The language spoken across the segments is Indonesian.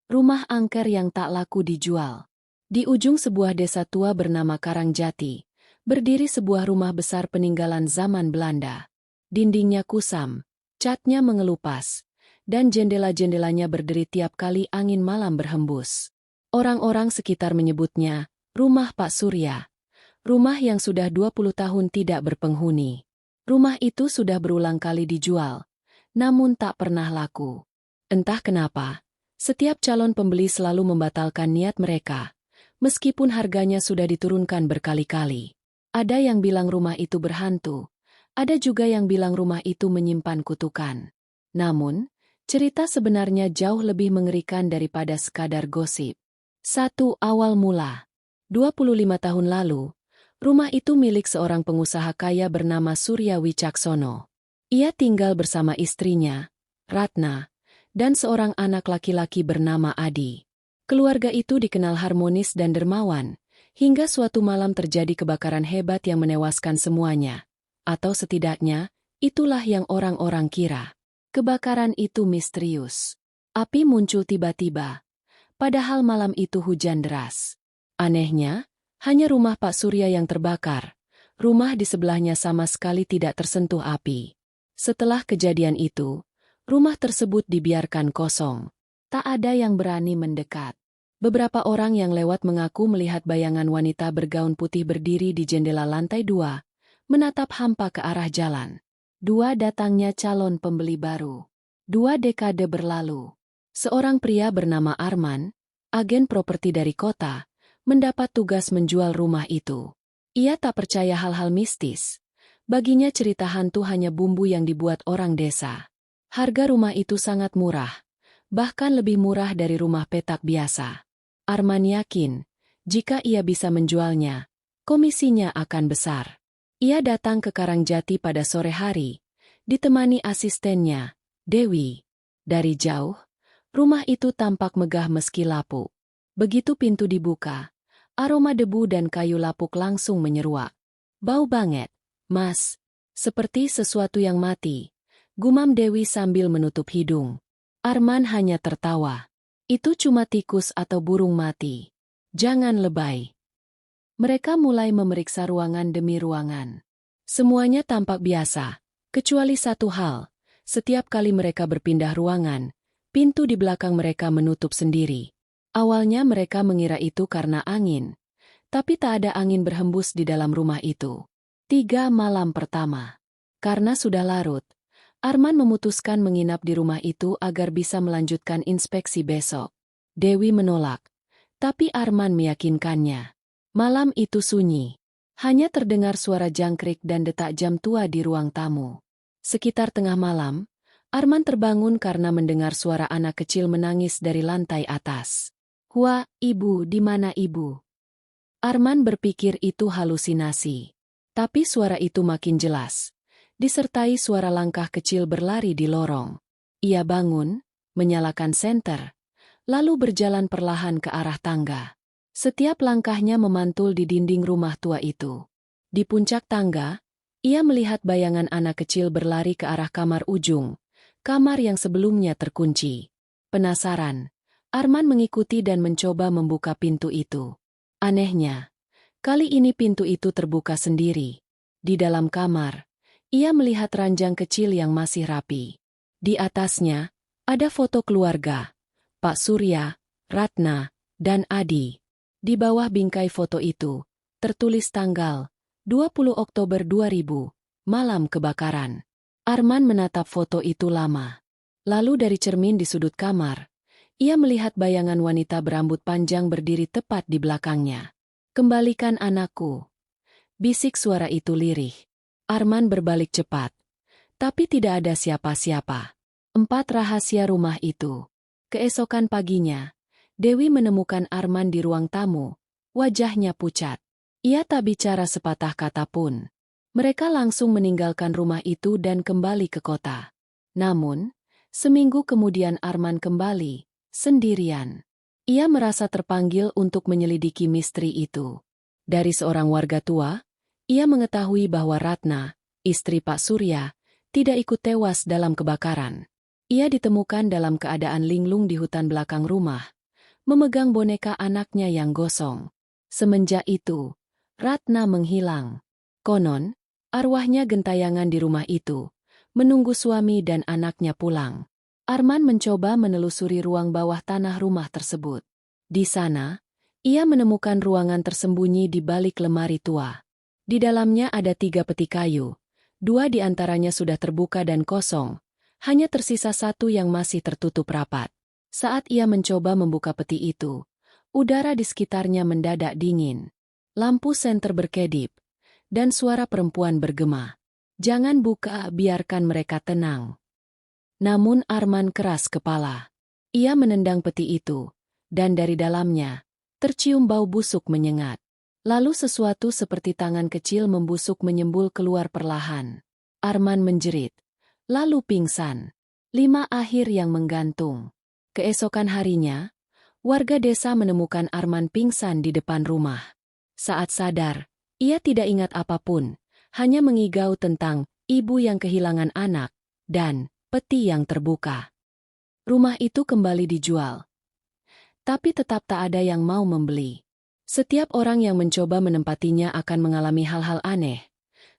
Rumah angker yang tak laku dijual. Di ujung sebuah desa tua bernama Karangjati, berdiri sebuah rumah besar peninggalan zaman Belanda. Dindingnya kusam, catnya mengelupas, dan jendela-jendelanya berderi tiap kali angin malam berhembus. Orang-orang sekitar menyebutnya, Rumah Pak Surya. Rumah yang sudah 20 tahun tidak berpenghuni. Rumah itu sudah berulang kali dijual, namun tak pernah laku. Entah kenapa, setiap calon pembeli selalu membatalkan niat mereka, meskipun harganya sudah diturunkan berkali-kali. Ada yang bilang rumah itu berhantu, ada juga yang bilang rumah itu menyimpan kutukan. Namun, cerita sebenarnya jauh lebih mengerikan daripada sekadar gosip. 1. Awal mula. 25 tahun lalu, rumah itu milik seorang pengusaha kaya bernama Surya Wicaksono. Ia tinggal bersama istrinya, Ratna, dan seorang anak laki-laki bernama Adi. Keluarga itu dikenal harmonis dan dermawan, hingga suatu malam terjadi kebakaran hebat yang menewaskan semuanya. Atau setidaknya, itulah yang orang-orang kira. Kebakaran itu misterius. Api muncul tiba-tiba, padahal malam itu hujan deras. Anehnya, hanya rumah Pak Surya yang terbakar. Rumah di sebelahnya sama sekali tidak tersentuh api. Setelah kejadian itu, rumah tersebut dibiarkan kosong. Tak ada yang berani mendekat. Beberapa orang yang lewat mengaku melihat bayangan wanita bergaun putih berdiri di jendela lantai 2, menatap hampa ke arah jalan. 2. Datangnya calon pembeli baru. 2 dekade berlalu. Seorang pria bernama Arman, agen properti dari kota, mendapat tugas menjual rumah itu. Ia tak percaya hal-hal mistis. Baginya cerita hantu hanya bumbu yang dibuat orang desa. Harga rumah itu sangat murah, bahkan lebih murah dari rumah petak biasa. Arman yakin, jika ia bisa menjualnya, komisinya akan besar. Ia datang ke Karangjati pada sore hari, ditemani asistennya, Dewi. Dari jauh, rumah itu tampak megah meski lapuk. Begitu pintu dibuka, aroma debu dan kayu lapuk langsung menyeruak. Bau banget, Mas. Seperti sesuatu yang mati, gumam Dewi sambil menutup hidung. Arman hanya tertawa. Itu cuma tikus atau burung mati. Jangan lebay. Mereka mulai memeriksa ruangan demi ruangan. Semuanya tampak biasa, kecuali satu hal. Setiap kali mereka berpindah ruangan, pintu di belakang mereka menutup sendiri. Awalnya mereka mengira itu karena angin, tapi tak ada angin berhembus di dalam rumah itu. 3 malam pertama. Karena sudah larut, Arman memutuskan menginap di rumah itu agar bisa melanjutkan inspeksi besok. Dewi menolak, tapi Arman meyakinkannya. Malam itu sunyi. Hanya terdengar suara jangkrik dan detak jam tua di ruang tamu. Sekitar tengah malam, Arman terbangun karena mendengar suara anak kecil menangis dari lantai atas. Wah, ibu, di mana ibu? Arman berpikir itu halusinasi. Tapi suara itu makin jelas, disertai suara langkah kecil berlari di lorong. Ia bangun, menyalakan senter, lalu berjalan perlahan ke arah tangga. Setiap langkahnya memantul di dinding rumah tua itu. Di puncak tangga, ia melihat bayangan anak kecil berlari ke arah kamar ujung, kamar yang sebelumnya terkunci. Penasaran, Arman mengikuti dan mencoba membuka pintu itu. Anehnya, kali ini pintu itu terbuka sendiri. Di dalam kamar, ia melihat ranjang kecil yang masih rapi. Di atasnya, ada foto keluarga, Pak Surya, Ratna, dan Adi. Di bawah bingkai foto itu, tertulis tanggal 20 Oktober 2000, malam kebakaran. Arman menatap foto itu lama. Lalu dari cermin di sudut kamar, ia melihat bayangan wanita berambut panjang berdiri tepat di belakangnya. Kembalikan anakku. Bisik suara itu lirih. Arman berbalik cepat. Tapi tidak ada siapa-siapa. 4 rahasia rumah itu. Keesokan paginya, Dewi menemukan Arman di ruang tamu. Wajahnya pucat. Ia tak bicara sepatah kata pun. Mereka langsung meninggalkan rumah itu dan kembali ke kota. Namun, seminggu kemudian Arman kembali, sendirian. Ia merasa terpanggil untuk menyelidiki misteri itu. Dari seorang warga tua, ia mengetahui bahwa Ratna, istri Pak Surya, tidak ikut tewas dalam kebakaran. Ia ditemukan dalam keadaan linglung di hutan belakang rumah, memegang boneka anaknya yang gosong. Semenjak itu, Ratna menghilang. Konon, arwahnya gentayangan di rumah itu, menunggu suami dan anaknya pulang. Arman mencoba menelusuri ruang bawah tanah rumah tersebut. Di sana, ia menemukan ruangan tersembunyi di balik lemari tua. Di dalamnya ada 3 peti kayu. 2 di antaranya sudah terbuka dan kosong, hanya tersisa 1 yang masih tertutup rapat. Saat ia mencoba membuka peti itu, udara di sekitarnya mendadak dingin. Lampu senter berkedip, dan suara perempuan bergema. "Jangan buka, biarkan mereka tenang." Namun Arman keras kepala. Ia menendang peti itu, dan dari dalamnya, tercium bau busuk menyengat. Lalu sesuatu seperti tangan kecil membusuk menyembul keluar perlahan. Arman menjerit, lalu pingsan. 5 akhir yang menggantung. Keesokan harinya, warga desa menemukan Arman pingsan di depan rumah. Saat sadar, ia tidak ingat apapun, hanya mengigau tentang ibu yang kehilangan anak, dan peti yang terbuka. Rumah itu kembali dijual. Tapi tetap tak ada yang mau membeli. Setiap orang yang mencoba menempatinya akan mengalami hal-hal aneh.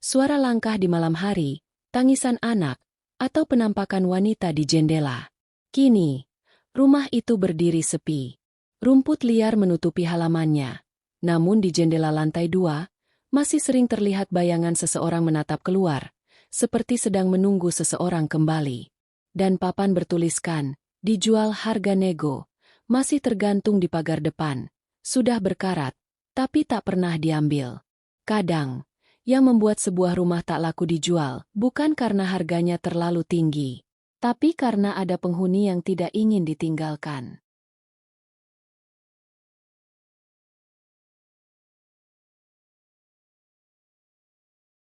Suara langkah di malam hari, tangisan anak, atau penampakan wanita di jendela. Kini, rumah itu berdiri sepi. Rumput liar menutupi halamannya. Namun di jendela lantai 2, masih sering terlihat bayangan seseorang menatap keluar, seperti sedang menunggu seseorang kembali. Dan papan bertuliskan, dijual harga nego, masih tergantung di pagar depan. Sudah berkarat, tapi tak pernah diambil. Kadang, yang membuat sebuah rumah tak laku dijual bukan karena harganya terlalu tinggi, tapi karena ada penghuni yang tidak ingin ditinggalkan.